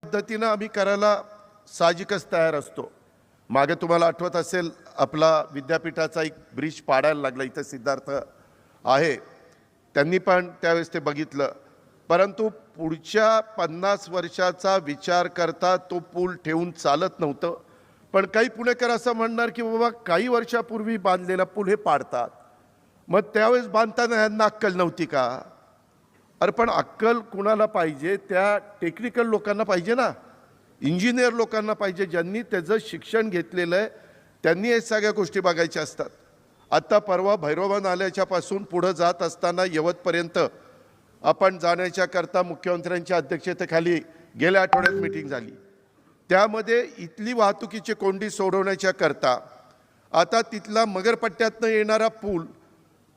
पद्धतीनं आम्ही करायला साहजिकच तयार असतो. मागे तुम्हाला आठवत असेल आपला विद्यापीठाचा एक ब्रिज पाडायला लागला, इथं सिद्धार्थ आहे, त्यांनी पण त्यावेळेस ते बघितलं. परंतु पुढच्या 50 वर्षाचा विचार करता तो पूल ठेवून चालत नव्हतं. पण काही पुणेकर असं म्हणणार की बाबा काही वर्षापूर्वी बांधलेला पूल हे पाडतात, मग त्यावेळेस बांधताना यांना अक्कल नव्हती का? अरे पण अक्कल कुणाला पाहिजे? त्या टेक्निकल लोकांना पाहिजे ना, इंजिनियर लोकांना पाहिजे, ज्यांनी त्याचं शिक्षण घेतलेलं आहे. त्यांनी हे सगळ्या गोष्टी बघायच्या असतात. आत्ता परवा भैरवा नाल्याच्यापासून पुढं जात असताना यवतपर्यंत आपण जाण्याच्या करता मुख्यमंत्र्यांच्या अध्यक्षतेखाली गेल्या आठवड्यात मीटिंग झाली. त्यामध्ये इथली वाहतुकीची कोंडी सोडवण्याच्या करता आता तिथला मगरपट्ट्यातनं येणारा पूल,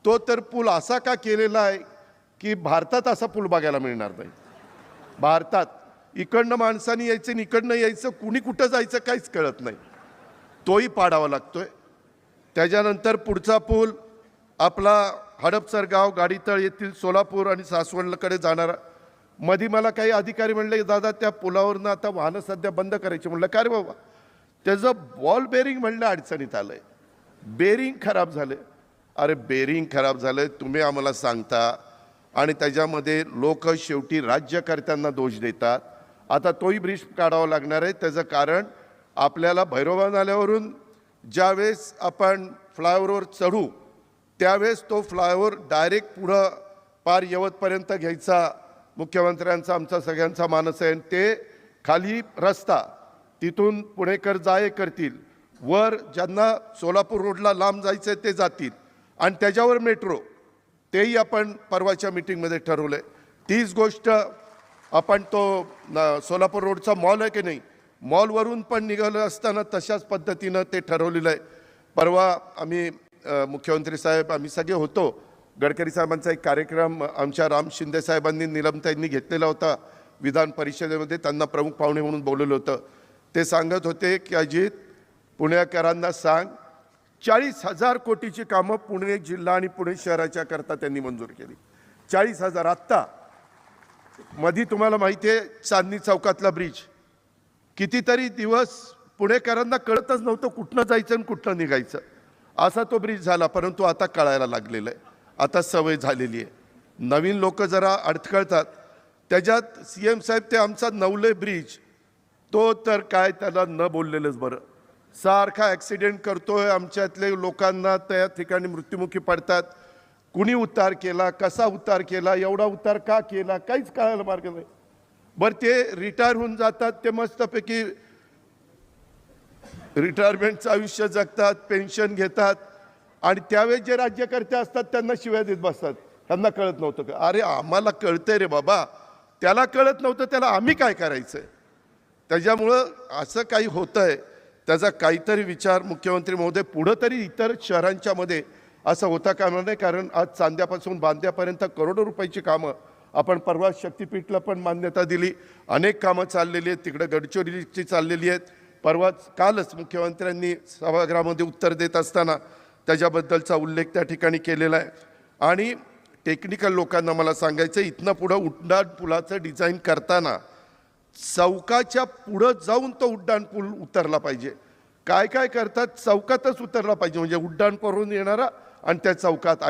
तो तर पूल असा का केलेला आहे की भारतात असा पूल बघायला मिळणार नाही. भारतात इकडनं माणसांनी यायचं आणि इकडनं यायचं, कुणी कुठं जायचं काहीच कळत नाही, तोही पाडावा लागतोय. त्याच्यानंतर पुढचा पूल आपला हडपसर गाव गाडीतळ येथील सोलापूर आणि सासवडकडे जाणारा. मधी मला काही अधिकारी म्हणले, दादा त्या पुलावरनं आता वाहनं सध्या बंद करायची. म्हणलं का रे बाबा? त्याचं बॉल बेरिंग म्हणलं अडचणीत आलंय, बेरिंग खराब झाले. अरे बेरिंग खराब झालंय तुम्ही आम्हाला सांगता आणि त्याच्यामध्ये लोक शेवटी राज्यकर्त्यांना दोष देतात. आता तोही ब्रिज काढावा लागणार आहे. त्याचं कारण आपल्याला भैरवा नाल्यावरून ज्यावेळेस आपण फ्लायओव्हरवर चढू त्यावेळेस तो फ्लायओव्हर डायरेक्ट पुढं पार यवतपर्यंत घ्यायचा मुख्यमंत्र्यांचा आमचा सगळ्यांचा मानस आहे. ते खाली रस्ता तिथून पुणेकर जाय करतील, वर ज्यांना सोलापूर रोडला लांब जायचं आहे ते जातील आणि त्याच्यावर मेट्रो, तेही आपण परवाच्या मीटिंगमध्ये ठरवलं आहे. तीच गोष्ट आपण तो सोलापूर रोडचा मॉल आहे की नाही, मॉलवरून पण निघालं असताना तशाच पद्धतीनं ते ठरवलेलं आहे. परवा आम्ही मुख्यमंत्री साहेब आम्ही सगळे होतो. गडकरी साहेबांचा एक कार्यक्रम आमच्या राम शिंदे साहेबांनी निलमताईंनी घेतलेला होता विधान परिषदेमध्ये. त्यांना प्रमुख पाहुणे म्हणून बोलवलं होतं. ते सांगत होते की अजित, पुणेकरांना सांग 40,000 कोटीची कामं पुणे जिल्हा आणि पुणे शहराच्या करता त्यांनी मंजूर केली. 40,000. आत्ता मधी तुम्हाला माहिती आहे चांदणी चौकातला ब्रिज, कितीतरी दिवस पुणेकरांना कळतच नव्हतं कुठनं जायचं आणि कुठनं निघायचं, असा तो ब्रिज झाला. परंतु आता कळायला लागलेलं आहे, आता सवय झालेली आहे. नवीन लोक जरा अडखळतात. त्याच्यात CM साहेब ते आमचा नवले ब्रिज, तो तर काय त्याला न बोललेलंच बरं. सारखा ॲक्सिडेंट करतोय, आमच्यातले लोकांना त्या ठिकाणी मृत्युमुखी पडतात. कुणी उतार केला, कसा उतार केला, एवढा उतार का केला, काहीच कळायला मार्ग नाही. बरं ते रिटायर होऊन जातात, ते मस्तपैकी रिटायरमेंटचं आयुष्य जगतात, पेन्शन घेतात आणि त्यावेळेस जे राज्यकर्ते असतात त्यांना शिव्या देत बसतात. त्यांना कळत नव्हतं का? अरे आम्हाला कळतंय रे बाबा, त्याला कळत नव्हतं, त्याला आम्ही काय करायचं आहे? त्याच्यामुळं असं काही होतं आहे, त्याचा काहीतरी विचार मुख्यमंत्री महोदय पुढं तरी इतर शहरांच्या मध्ये असं होता कामा नये. कारण आज चांद्यापासून बांद्यापर्यंत करोडो रुपयाची कामं, आपण परवा शक्तीपीठला पण मान्यता दिली, अनेक कामं चाललेली आहेत, तिकडे गडचिरोलीची चाललेली आहेत. परवाच कालच मुख्यमंत्र्यांनी सभागृहामध्ये उत्तर देत असताना त्याच्याबद्दलचा उल्लेख त्या ठिकाणी केलेला आहे. आणि टेक्निकल लोकांना मला सांगायचं, इथनं पुढं उड्डाण पुलाचं डिझाईन करताना चौकाच्या पुढं जाऊन तो उड्डाण पूल उतरला पाहिजे. काय काय करतात, चौकातच उतरला पाहिजे, म्हणजे उड्डाण करून येणारा आणि त्या चौकात